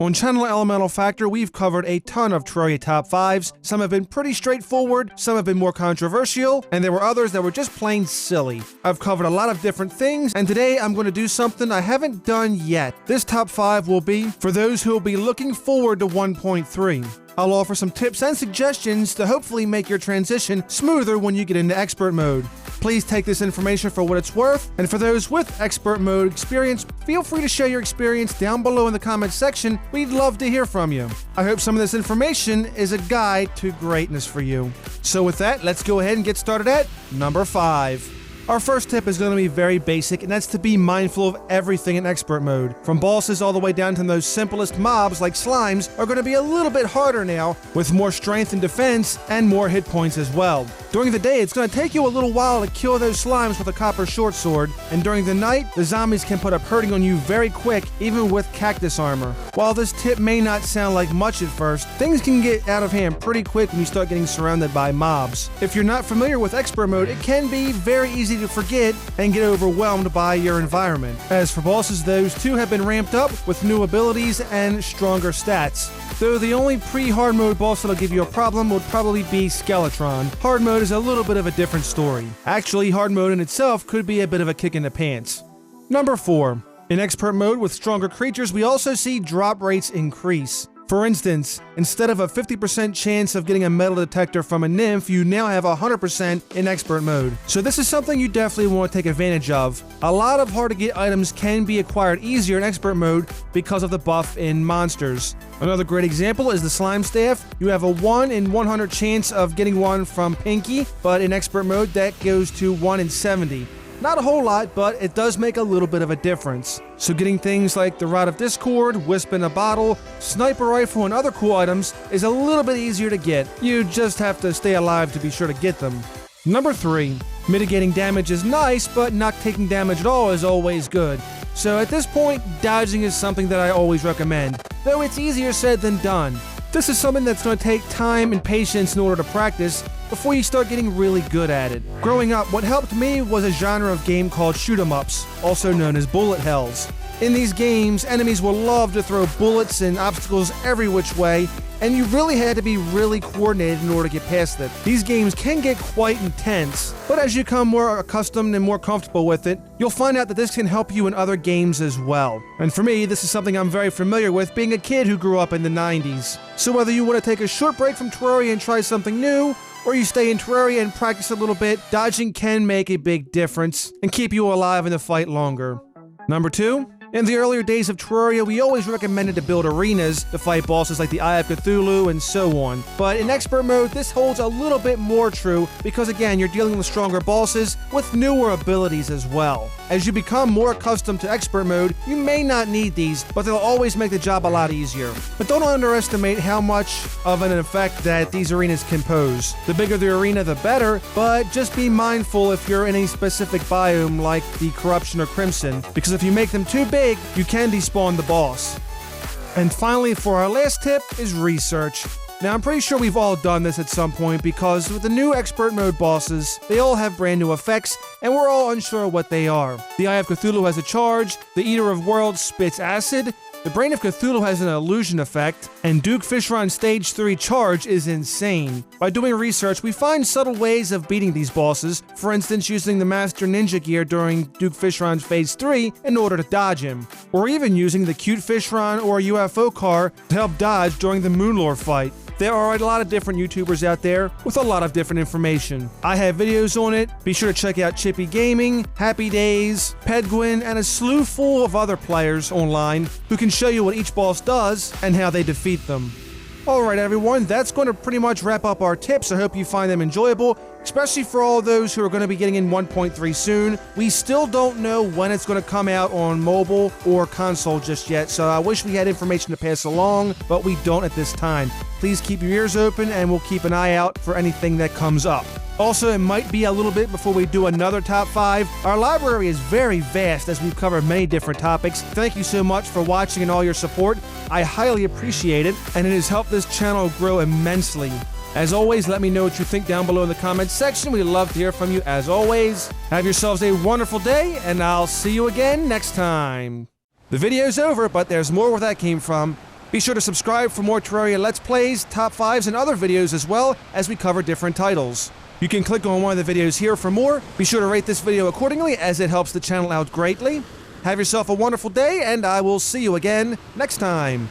On Channel Elemental Factor, we've covered a ton of Terraria top 5s. Some have been pretty straightforward, some have been more controversial, and there were others that were just plain silly. I've covered a lot of different things, and today I'm going to do something I haven't done yet. This top 5 will be for those who will be looking forward to 1.3. I'll offer some tips and suggestions to hopefully make your transition smoother when you get into expert mode. Please take this information for what it's worth, and for those with expert mode experience, feel free to share your experience down below in the comments section. We'd love to hear from you. I hope some of this information is a guide to greatness for you. So with that, let's go ahead and get started at number 5. Our first tip is going to be very basic, and that's to be mindful of everything in expert mode. From bosses all the way down to those simplest mobs like slimes are going to be a little bit harder now, with more strength and defense and more hit points as well. During the day, it's going to take you a little while to kill those slimes with a copper short sword, and during the night, the zombies can put up hurting on you very quick, even with cactus armor. While this tip may not sound like much at first, things can get out of hand pretty quick when you start getting surrounded by mobs. If you're not familiar with expert mode, it can be very easy to forget and get overwhelmed by your environment. As for bosses, those too have been ramped up with new abilities and stronger stats. Though the only pre-hard mode boss that'll give you a problem would probably be Skeletron. Hard mode is a little bit of a different story. Actually, hard mode in itself could be a bit of a kick in the pants. Number 4. In expert mode with stronger creatures, we also see drop rates increase. For instance, instead of a 50% chance of getting a metal detector from a nymph, you now have 100% in expert mode. So this is something you definitely want to take advantage of. A lot of hard to get items can be acquired easier in expert mode because of the buff in monsters. Another great example is the slime staff. You have a 1 in 100 chance of getting one from Pinky, but in expert mode that goes to 1 in 70. Not a whole lot, but it does make a little bit of a difference. So getting things like the Rod of Discord, Wisp in a Bottle, Sniper Rifle, and other cool items is a little bit easier to get. You just have to stay alive to be sure to get them. Number 3. Mitigating damage is nice, but not taking damage at all is always good. So at this point, dodging is something that I always recommend, though it's easier said than done. This is something that's going to take time and patience in order to practice before you start getting really good at it. Growing up, what helped me was a genre of game called shoot-'em-ups, also known as bullet hells. In these games, enemies will love to throw bullets and obstacles every which way, and you really had to be really coordinated in order to get past it. These games can get quite intense, but as you become more accustomed and more comfortable with it, you'll find out that this can help you in other games as well. And for me, this is something I'm very familiar with, being a kid who grew up in the 90s. So whether you want to take a short break from Terraria and try something new, or you stay in Terraria and practice a little bit, dodging can make a big difference and keep you alive in the fight longer. Number 2. In the earlier days of Terraria, we always recommended to build arenas to fight bosses like the Eye of Cthulhu and so on. But in expert mode, this holds a little bit more true because again, you're dealing with stronger bosses with newer abilities as well. As you become more accustomed to expert mode, you may not need these, but they'll always make the job a lot easier. But don't underestimate how much of an effect that these arenas can pose. The bigger the arena, the better, but just be mindful if you're in a specific biome like the Corruption or Crimson, because if you make them too big, you can despawn the boss. And finally, for our last tip is research. Now, I'm pretty sure we've all done this at some point because with the new expert mode bosses, they all have brand new effects, and we're all unsure what they are. The Eye of Cthulhu has a charge, the Eater of Worlds spits acid, the Brain of Cthulhu has an illusion effect, and Duke Fishron's Stage 3 charge is insane. By doing research, we find subtle ways of beating these bosses, for instance using the Master Ninja gear during Duke Fishron's Phase 3 in order to dodge him, or even using the Cute Fishron or UFO car to help dodge during the Moonlore fight. There are a lot of different YouTubers out there with a lot of different information. I have videos on it. Be sure to check out Chippy Gaming, Happy Days, Pedguin, and a slew full of other players online who can show you what each boss does and how they defeat them. Alright everyone, that's going to pretty much wrap up our tips. I hope you find them enjoyable, especially for all those who are going to be getting in 1.3 soon. We still don't know when it's going to come out on mobile or console just yet, so I wish we had information to pass along, but we don't at this time. Please keep your ears open and we'll keep an eye out for anything that comes up. Also, it might be a little bit before we do another top 5. Our library is very vast as we've covered many different topics. Thank you so much for watching and all your support. I highly appreciate it, and it has helped this channel grow immensely. As always, let me know what you think down below in the comments section. We'd love to hear from you as always. Have yourselves a wonderful day, and I'll see you again next time. The video's over, but there's more where that came from. Be sure to subscribe for more Terraria Let's Plays, Top 5s, and other videos as well as we cover different titles. You can click on one of the videos here for more. Be sure to rate this video accordingly as it helps the channel out greatly. Have yourself a wonderful day, and I will see you again next time.